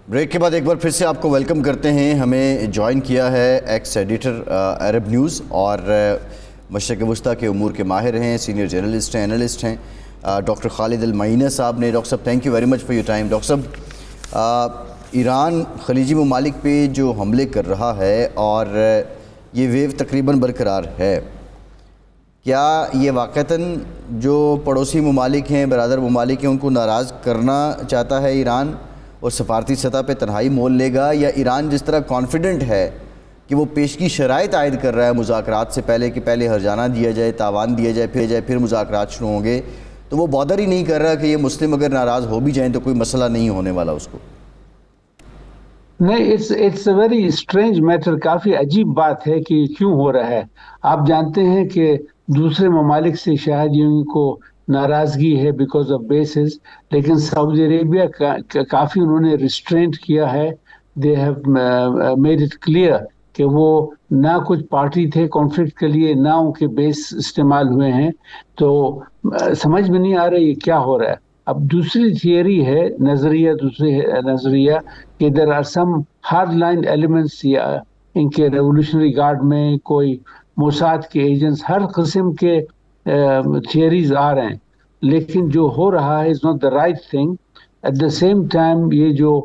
Break کے بعد ایک بار پھر سے آپ کو ویلکم کرتے ہیں. ہمیں جوائن کیا ہے ایکس ایڈیٹر عرب نیوز اور مشرق وسطیٰ کے امور کے ماہر ہیں, سینئر جرنلسٹ ہیں, انالسٹ ہیں, ڈاکٹر خالد المعینہ صاحب نے. ڈاکٹر صاحب thank you very much for your time. Doctor صاحب, ایران خلیجی ممالک پہ جو حملے کر رہا ہے اور یہ ویو تقریباً برقرار ہے, کیا یہ واقعتاً جو پڑوسی ممالک ہیں, برادر ممالک ہیں, ان کو ناراض کرنا چاہتا ہے ایران اور سفارتی سطح پہ تنہائی مول لے گا, یا ایران جس طرح کانفیڈنٹ ہے کہ وہ پیشگی شرائط عائد کر رہا ہے مذاکرات سے پہلے کہ پہلے ہرجانہ دیا جائے, تاوان دیا جائے, پھر مذاکرات شروع ہوں گے, تو وہ بادر ہی نہیں کر رہا کہ یہ مسلم اگر ناراض ہو بھی جائیں تو کوئی مسئلہ نہیں ہونے والا اس کو؟ نہیں, it's a very strange matter. کافی عجیب بات ہے کہ کیوں ہو رہا ہے. آپ جانتے ہیں کہ دوسرے ممالک سے شاید ان کو ناراضگی ہے بیکاز آف بیسز, لیکن سعودی عربیہ کافی انہوں نے ریسٹرینٹ کیا ہے. They have made it clear کہ وہ نہ کچھ پارٹی تھے کانفلکٹ کے لیے, نہ ان کے بیس استعمال ہوئے ہیں. تو سمجھ میں نہیں آ رہا یہ کیا ہو رہا ہے. اب دوسری تھیوری ہے, دوسری نظریہ کہ there are some hard line elements, یا ان کے ریولوشنری گارڈ میں کوئی موساد کے ایجنٹس, ہر قسم کے تھیوریز آ رہے ہیں, لیکن جو ہو رہا ہے is not the right thing. At the same time یہ جو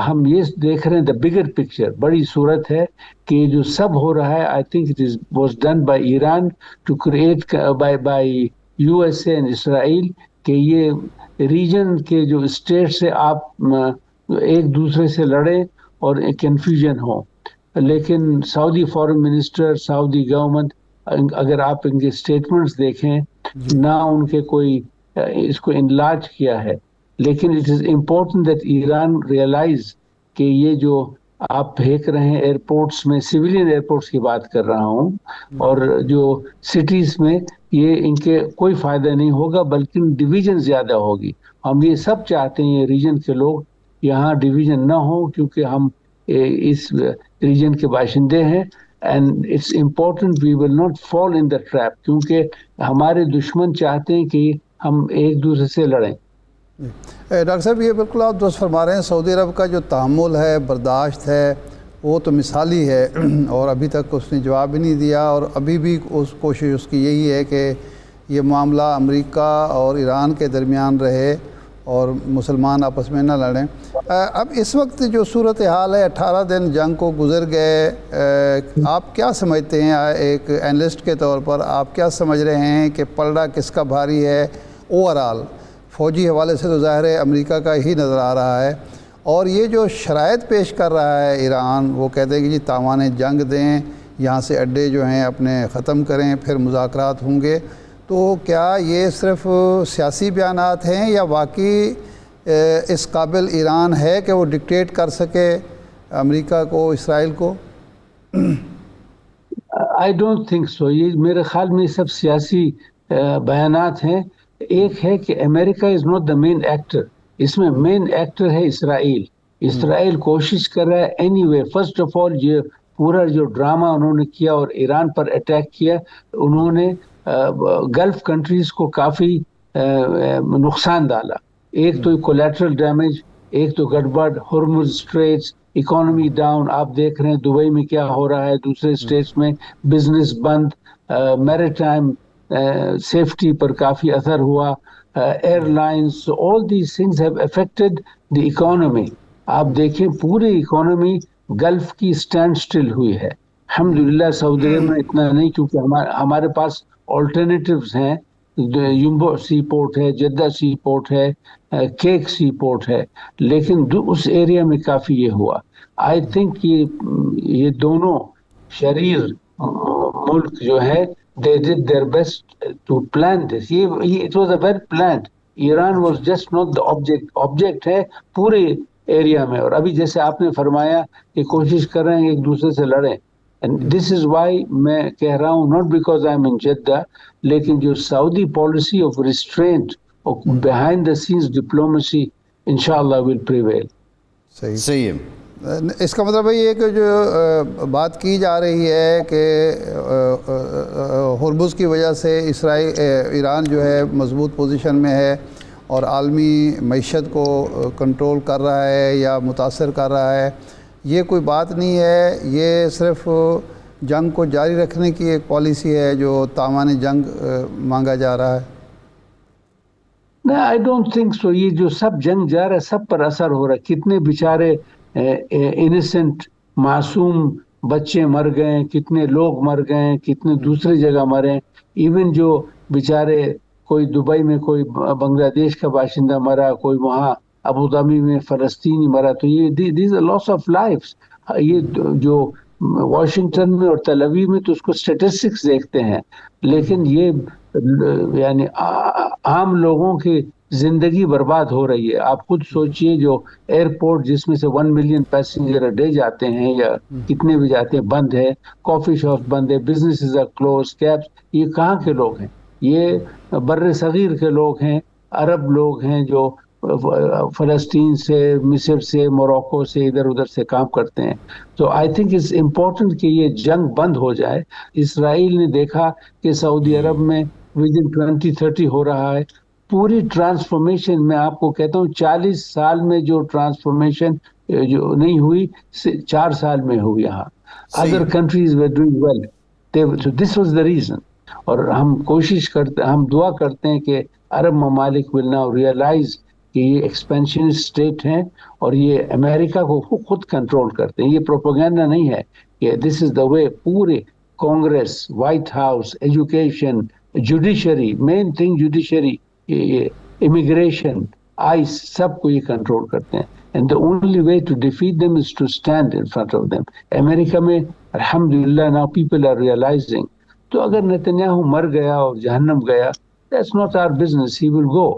ہم یہ دیکھ رہے ہیں, دا بگر پکچر, بڑی صورت ہے کہ یہ جو سب ہو رہا ہے, I think it was done by Iran to create by U S A and Israel, کہ یہ ریجن کے جو اسٹیٹ سے آپ ایک دوسرے سے لڑیں اور کنفیوژن ہو. لیکن سعودی فارن منسٹر, سعودی گورنمنٹ, اگر آپ ان کے اسٹیٹمنٹس دیکھیں, نہ ان کے کوئی اس کو انلارج کیا ہے. لیکن it is important that Iran realize کہ یہ جو آپ پھینک رہے ہیں ایئرپورٹس میں, سویلین ایئرپورٹس کی بات کر رہا ہوں, اور جو سٹیز میں, یہ ان کے کوئی فائدہ نہیں ہوگا بلکہ ڈویژن زیادہ ہوگی. ہم یہ سب چاہتے ہیں, یہ ریجن کے لوگ, یہاں ڈویژن نہ ہو, کیونکہ ہم اس ریجن کے باشندے ہیں. And it's important we will not fall in the trap, کیونکہ ہمارے دشمن چاہتے ہیں کہ ہم ایک دوسرے سے لڑیں. ڈاکٹر صاحب, یہ بالکل آپ درست فرما رہے ہیں. سعودی عرب کا جو تحمل ہے, برداشت ہے, وہ تو مثالی ہے, اور ابھی تک اس نے جواب ہی نہیں دیا, اور ابھی بھی کوشش اس کی یہی ہے کہ یہ معاملہ امریکہ اور ایران کے درمیان رہے اور مسلمان آپس میں نہ لڑیں. اب اس وقت جو صورتحال ہے, 18 دن جنگ کو گزر گئے, آپ کیا سمجھتے ہیں ایک اینالسٹ کے طور پر, آپ کیا سمجھ رہے ہیں کہ پلڑا کس کا بھاری ہے اوورآل؟ فوجی حوالے سے تو ظاہر ہے امریکہ کا ہی نظر آ رہا ہے, اور یہ جو شرائط پیش کر رہا ہے ایران, وہ کہتے ہیں کہ جی تاوان جنگ دیں, یہاں سے اڈے جو ہیں اپنے ختم کریں, پھر مذاکرات ہوں گے. تو کیا یہ صرف سیاسی بیانات ہیں, یا واقعی اس قابل ایران ہے کہ وہ ڈکٹیٹ کر سکے امریکہ کو, اسرائیل کو؟ I don't think so. یہ میرے خیال میں سب سیاسی بیانات ہیں. ایک ہے کہ امریکہ از ناٹ دا مین ایکٹر, اس میں مین ایکٹر ہے اسرائیل. اسرائیل کوشش کر رہا ہے اینی وے. فرسٹ آف آل یہ پورا جو ڈرامہ انہوں نے کیا اور ایران پر اٹیک کیا, انہوں نے گلف کنٹریز کو کافی نقصان ڈالا. ایک تو کولیٹرل ڈیمیج, ایک تو گڑبڑ, ہرمز اسٹریٹس, اکانومی ڈاؤن. آپ دیکھ رہے ہیں دبئی میں کیا ہو رہا ہے, دوسرے اسٹیٹس میں بزنس بند, میریٹائم سیفٹی پر کافی اثر ہوا, airlines, all these things have affected the economy. آپ دیکھیں پوری اکانومی گلف کی اسٹینڈ اسٹل ہوئی ہے. الحمدللہ سعودی عرب میں اتنا نہیں, کیونکہ ہمارے پاس آلٹرنیٹیوز ہیں. یمبو سی پورٹ ہے, جدہ سی پورٹ ہے, کیک سی پورٹ ہے, لیکن اس ایریا میں کافی یہ ہوا. آئی تھنک یہ دونوں شریر ملک جو ہے, they did their best to plan this. It was a well planned. Iran was just not the object. Object ہے پورے ایریا میں. اور ابھی جیسے آپ نے فرمایا کہ کوشش کر رہے ہیں ایک دوسرے سے لڑیں. And this is why میں کہہ رہا ہوں, not because I'm in Jeddah, لیکن جو سعودی policy of restraint or behind the scenes diplomacy inshallah will prevail. صحیح ہے. اس کا مطلب یہ ہے کہ جو بات کی جا رہی ہے کہ ہرمز کی وجہ سے ایران جو ہے مضبوط پوزیشن میں ہے, اور عالمی معیشت کو کنٹرول کر رہا ہے یا متاثر کر رہا ہے، یہ کوئی بات نہیں ہے، یہ صرف جنگ کو جاری رکھنے کی ایک پالیسی ہے جو تاوان جنگ مانگا جا رہا ہے؟ نہیں، آئی ڈونٹ تھنک سو. یہ جو سب جنگ جا رہا ہے سب پر اثر ہو رہا ہے. کتنے بیچارے انیسنٹ معصوم بچے مر گئے، کتنے لوگ مر گئے، کتنے دوسری جگہ مرے. ایون جو بیچارے کوئی دبئی میں کوئی بنگلہ دیش کا باشندہ مرا، کوئی وہاں ابوظہبی میں فلسطینی مرا. تو یہ these a loss of lives. یہ جو واشنگٹن میں اور تل اویو میں تو اس کو اسٹیٹسٹکس دیکھتے ہیں، لیکن یہ یعنی عام لوگوں کی زندگی برباد ہو رہی ہے. آپ خود سوچئے جو ایئرپورٹ جس میں سے 1 ملین پیسنجر ڈے جاتے ہیں یا کتنے بھی جاتے ہیں بند ہے، کافی شاپ بند ہے، بزنسز آر کلوز، کیبس. یہ کہاں کے لوگ ہیں؟ یہ بر صغیر کے لوگ ہیں، عرب لوگ ہیں جو فلسطین سے، مصر سے، موروکو سے، ادھر ادھر سے کام کرتے ہیں. تو آئی تھنک اٹس امپورٹنٹ کہ یہ جنگ بند ہو جائے. اسرائیل نے دیکھا کہ سعودی عرب میں ودن 2030 ہو رہا ہے. پوری ٹرانسفارمیشن میں آپ کو کہتا ہوں 40 سال میں جو ٹرانسفارمیشن جو نہیں ہوئی 4 سال میں ہوئی یہاں. Other countries were doing well. So this was the reason. اور ہم کوشش کرتے، ہم دعا کرتے ہیں کہ عرب ممالک will now realize کہ یہ ایکسپینشن اسٹیٹ ہیں اور یہ امریکہ کو خود کنٹرول کرتے ہیں. یہ پروپیگنڈا نہیں ہے کہ دس از دا وے. پورے Congress, White House, education, judiciary, main thing judiciary, immigration, ICE, سب کو یہ کنٹرول کرتے ہیں. And the only way to defeat them is to stand in front of them. America میں الحمدللہ ناؤ پیپل آر ریئلائزنگ. تو اگر نتنیاہو مر گیا اور جہنم گیا، دیٹس ناٹ آور بزنس، ہی ول گو.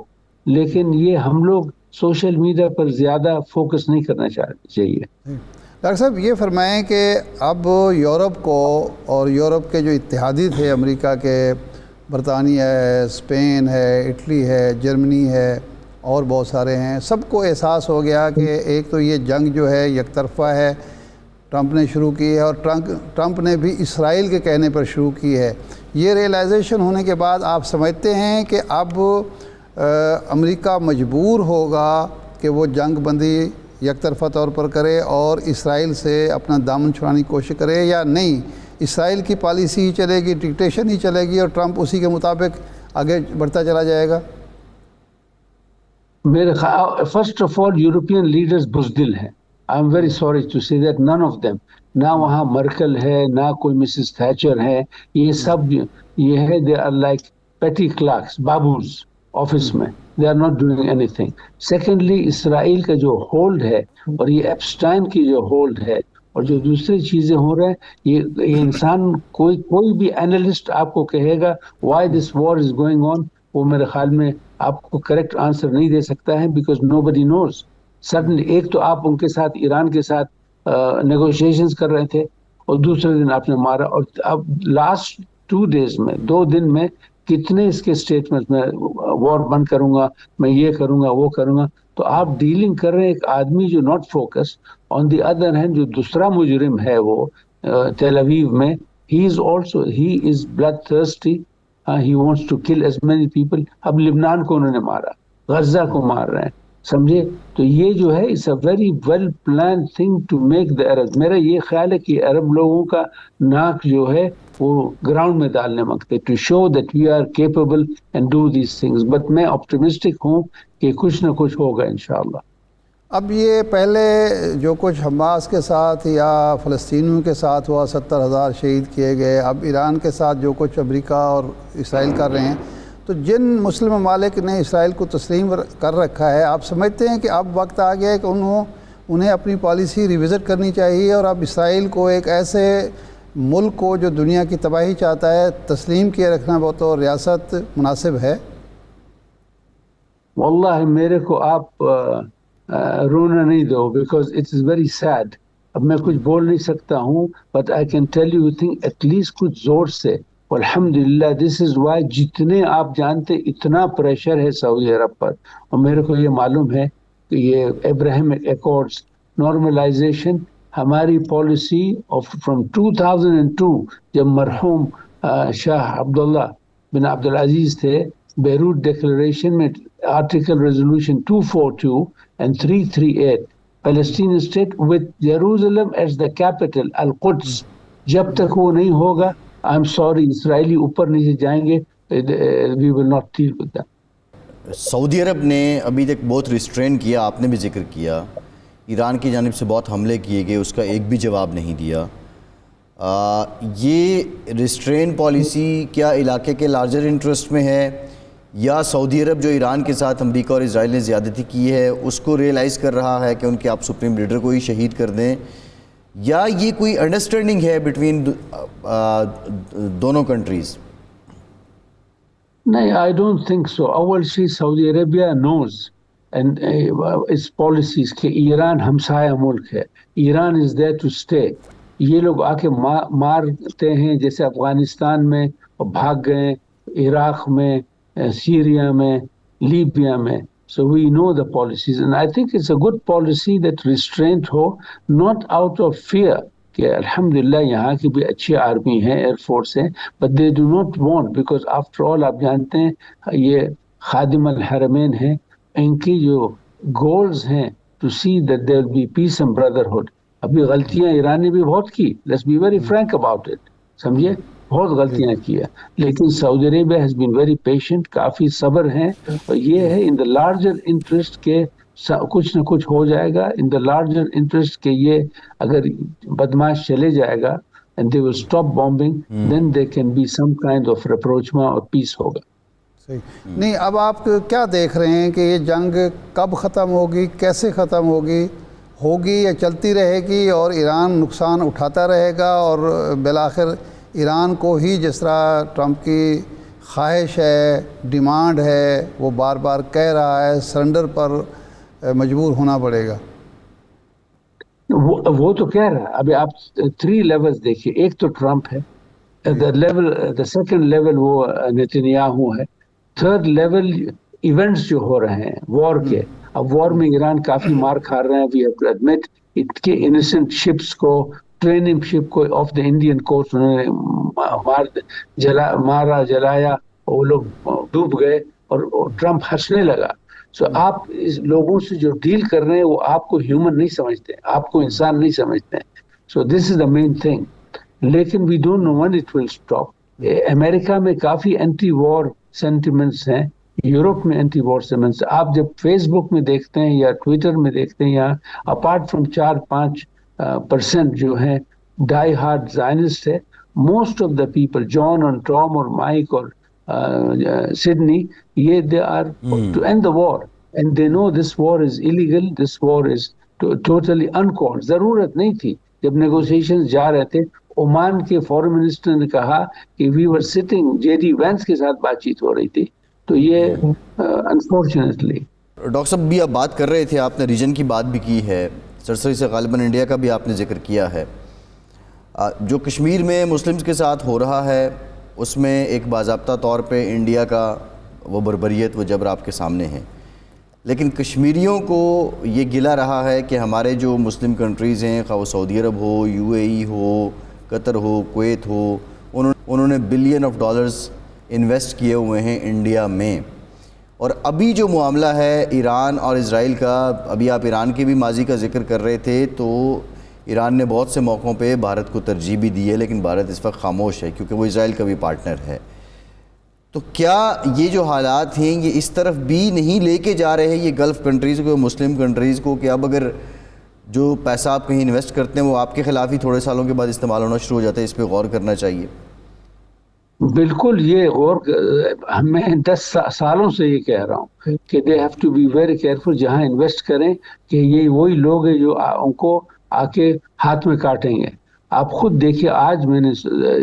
لیکن یہ ہم لوگ سوشل میڈیا پر زیادہ فوکس نہیں کرنا چاہیے. ڈاکٹر صاحب یہ فرمائیں کہ اب یورپ کو اور یورپ کے جو اتحادی تھے امریکہ کے، برطانیہ ہے، اسپین ہے، اٹلی ہے، جرمنی ہے اور بہت سارے ہیں، سب کو احساس ہو گیا کہ ایک تو یہ جنگ جو ہے یک طرفہ ہے، ٹرمپ نے شروع کی ہے اور ٹرمپ نے بھی اسرائیل کے کہنے پر شروع کی ہے. یہ ریئلائزیشن ہونے کے بعد آپ سمجھتے ہیں کہ اب امریکہ مجبور ہوگا کہ وہ جنگ بندی یک طرفہ طور پر کرے اور اسرائیل سے اپنا دامن چھڑانے کی کوشش کرے، یا نہیں اسرائیل کی پالیسی ہی چلے گی، ڈکٹیشن ہی چلے گی اور ٹرمپ اسی کے مطابق آگے بڑھتا چلا جائے گا؟ میرے خیال first of all European leaders بزدل ہیں. I am very sorry to see that none of them. نہ وہاں مرکل ہے، نہ کوئی مسز تھیچر ہے. یہ سب یہ ہے they are like petty clerks, babus office میں. They are not doing anything. Secondly Israel کا جو ہولڈ ہے اور یہ ایپسٹائن کی جو ہولڈ ہے اور جو دوسری چیزیں ہو رہے ہیں، یہ انسان کوئی بھی اینالسٹ آپ کو کہے گا why this war is going آن، وہ میرے خیال میں آپ کو کریکٹ آنسر نہیں دے سکتا ہے، because no body nose. Suddenly ایک تو آپ ان کے ساتھ ایران کے ساتھ نیگوشیشنز کر رہے تھے اور دوسرے دن آپ نے مارا. اور اب لاسٹ 2 days میں 2 دن میں کتنے اس کے اسٹیٹمنٹ میں وار بند کروں گا، میں یہ کروں گا، وہ کروں گا. تو آپ ڈیلنگ کر رہے ہیں ایک آدمی جو not focus. On the other hand جو دوسرا مجرم ہے وہ تیل اویو میں، he is bloodthirsty. He wants to kill as many people. اب لبنان کو انہوں نے مارا، غزہ کو مار رہے ہیں، سمجھے. تو یہ جو ہے it's a very well plan thing to make the Arab. میرا یہ خیال ہے کہ عرب لوگوں کا ناک جو ہے وہ گراؤنڈ میں ڈالنے مانگتے to show that we are capable and do these things. But میں آپٹیمسٹک ہوں کہ کچھ نہ کچھ ہوگا انشاءاللہ. اب یہ پہلے جو کچھ حماس کے ساتھ یا فلسطینیوں کے ساتھ ہوا، 70,000 شہید کیے گئے، اب ایران کے ساتھ جو کچھ امریکہ اور اسرائیل کر رہے ہیں، تو جن مسلم ممالک نے اسرائیل کو تسلیم کر رکھا ہے، آپ سمجھتے ہیں کہ اب وقت آ گیا ہے کہ انہیں اپنی پالیسی ریوزٹ کرنی چاہیے اور اب اسرائیل کو ایک ایسے ملک کو جو دنیا کی تباہی چاہتا ہے تسلیم کیے رکھنا بطور ریاست مناسب ہے؟ واللہ میرے کو آپ رونا نہیں دو، because it is very sad. اب میں کچھ بول نہیں سکتا ہوں، but I can tell you think at least کچھ زور سے. الحمدللہ دس از وائی جتنے آپ جانتے اتنا پریشر ہے سعودی عرب پر. اور میرے کو یہ معلوم ہے کہ یہ ابراہیمک ایکارڈز، نارملائزیشن، ہماری پالیسی فرام 2002 جب مرحوم شاہ عبداللہ بن عبدالعزیز تھے، بیروت ڈیکلریشن میں آرٹیکل ریزولوشن 242 and 338 فلسطین state with Jerusalem as the capital القدس. جب تک وہ نہیں ہوگا آئی ایم سوری اسرائیلی اوپر نیچے جائیں گے, we will not deal with that. سعودی عرب نے ابھی تک بہت ریسٹرین کیا, آپ نے بھی ذکر کیا, ایران کی جانب سے بہت حملے کیے گئے, اس کا ایک بھی جواب نہیں دیا. یہ ریسٹرین پالیسی کیا علاقے کے لارجر انٹرسٹ میں ہے, یا سعودی عرب جو ایران کے ساتھ امریکہ اور اسرائیل نے زیادتی کی ہے اس کو ریئلائز کر رہا ہے کہ ان کے آپ سپریم لیڈر کو ہی شہید کر دیں, یا یہ کوئی انڈرسٹینڈنگ ہے بٹوین دونوں کنٹریز؟ نہیں, I don't think so. اول چیز سعودی Arabia knows and its policies کہ ایران ہمسایہ ملک ہے, Iran is there to stay. یہ لوگ آ کے مارتے ہیں جیسے افغانستان میں بھاگ گئے, عراق میں, سیریا میں, لیبیا میں. So we know the policies and I think it's a good policy that restraint who, not out of fear کہ الحمدللہ یہاں کی بھی اچھی آرمی ہے, ایئر فورس ہے, but they do not want because after all آپ جانتے ہیں یہ خادم الحرمین ہیں, ان کی جو گولز ہیں to see that there will be peace and brotherhood. ابھی غلطیاں ایران نے بھی بہت کی, let's be very frank about it, سمجھے, بہت غلطیاں کیا, لیکن سعودی Arabia has been very patient, کافی صبر ہیں, اور یہ ہے in the larger interest کے کچھ نہ کچھ ہو جائے گا, in the larger interest کہ یہ اگر بدماش چلے جائے گا and they will stop bombing, then there can be some kind of rapprochement اور peace ہوگا. صحیح. نہیں, اب آپ کیا دیکھ رہے ہیں کہ یہ جنگ کب ختم ہوگی, کیسے ختم ہوگی یا چلتی رہے گی اور ایران نقصان اٹھاتا رہے گا, اور بالآخر ایران کو ہی جس طرح ٹرمپ کی خواہش ہے, ڈیمانڈ ہے, وہ بار بار کہہ رہا ہے, سرنڈر پر مجبور ہونا پڑے گا؟ وہ تو کہہ رہا ہے. ابھی آپ 3 لیولز دیکھیے, ایک تو ٹرمپ ہے, the second لیول وہ نیتنیاہو ہے, تھرڈ لیول ایونٹس جو ہو رہے ہیں وار کے. اب وار میں ایران کافی مار کھا رہے ہیں, وی ہیو ٹو ایڈمٹ, اس کے انیسنٹ شپس کو, ٹریننگ شپ کو آف دا انڈین کوسٹ انہوں نے مارا جلایا, وہ لوگ ڈوب گئے اور ٹرمپ ہنسنے لگا. سو آپ اس لوگوں سے جو ڈیل کر رہے ہیں وہ آپ کو ہیومن نہیں سمجھتے, آپ کو انسان نہیں سمجھتے. So this is the main thing. لیکن we don't know when it will stop. امریکہ میں کافی اینٹی وار سینٹیمنٹس ہیں, یورپ میں اینٹی وار سینٹیمنٹس. آپ جب فیس بک میں دیکھتے ہیں یا ٹویٹر میں دیکھتے ہیں, یا اپارٹ فرام 4-5% جو ہیں ڈائی ہارڈ زائنسٹ ہے, موسٹ آف دا پیپل, جان اور ٹام اور مائک اور سڈنی, یہ they are to end the war and they know this war is illegal, this war is totally uncalled. ضرورت نہیں تھی. جب نیگوسیشن جا رہے تھے, عمان کے فورن منسٹر نے کہا کہ we were sitting, JD Vance کے ساتھ بات چیت ہو رہی تھی. تو یہ unfortunately. ڈاکٹر صاحب بھی آپ بات کر رہے تھے, آپ نے ریجن کی بات بھی کی ہے, سرسری سے غالباً انڈیا کا بھی آپ نے ذکر کیا ہے. جو کشمیر میں مسلمز کے ساتھ ہو رہا ہے اس میں ایک باضابطہ طور پہ انڈیا کا وہ بربریت, وہ جبر آپ کے سامنے ہے, لیکن کشمیریوں کو یہ گلا رہا ہے کہ ہمارے جو مسلم کنٹریز ہیں, خواہ وہ سعودی عرب ہو, UAE ہو, قطر ہو, کویت ہو, انہوں نے بلین آف ڈالرز انویسٹ کیے ہوئے ہیں انڈیا میں. اور ابھی جو معاملہ ہے ایران اور اسرائیل کا, ابھی آپ ایران کے بھی ماضی کا ذکر کر رہے تھے, تو ایران نے بہت سے موقعوں پہ بھارت کو ترجیح بھی دی ہے, لیکن بھارت اس وقت خاموش ہے کیونکہ وہ اسرائیل کا بھی پارٹنر ہے. تو کیا یہ جو حالات ہیں یہ اس طرف بھی نہیں لے کے جا رہے ہیں یہ گلف کنٹریز کو, مسلم کنٹریز کو, کہ اب اگر جو پیسہ آپ کہیں انویسٹ کرتے ہیں وہ آپ کے خلاف ہی تھوڑے سالوں کے بعد استعمال ہونا شروع ہو جاتا ہے؟ اس پہ غور کرنا چاہیے. بالکل, یہ غور میں 10 سالوں سے یہ کہہ رہا ہوں کہ they have to be very careful جہاں انویسٹ کریں, کہ یہ وہی لوگ ہیں جو ان کو آ کے ہاتھ میں کاٹیں گے. آپ خود دیکھیے, آج میں نے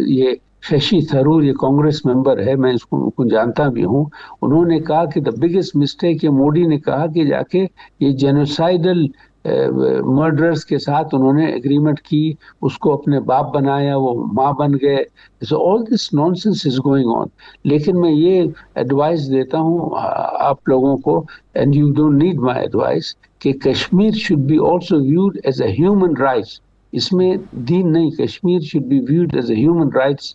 یہ ششی تھرور, یہ کانگریس ممبر ہے, میں اس کو جانتا بھی ہوں, انہوں نے کہا کہ دا بگیسٹ مسٹیک, یہ مودی نے کہا کہ جا کے یہ جینوسائیڈل مرڈررز کے ساتھ انہوں نے اگریمنٹ کی, اس کو اپنے باپ بنایا, وہ ماں بن گئے. So all this nonsense is going on. لیکن میں یہ ایڈوائس دیتا ہوں آپ لوگوں کو, and you don't need my advice, کہ Kashmir should be also viewed as a human rights. اس میں دین نہیں, Kashmir should be viewed as a human rights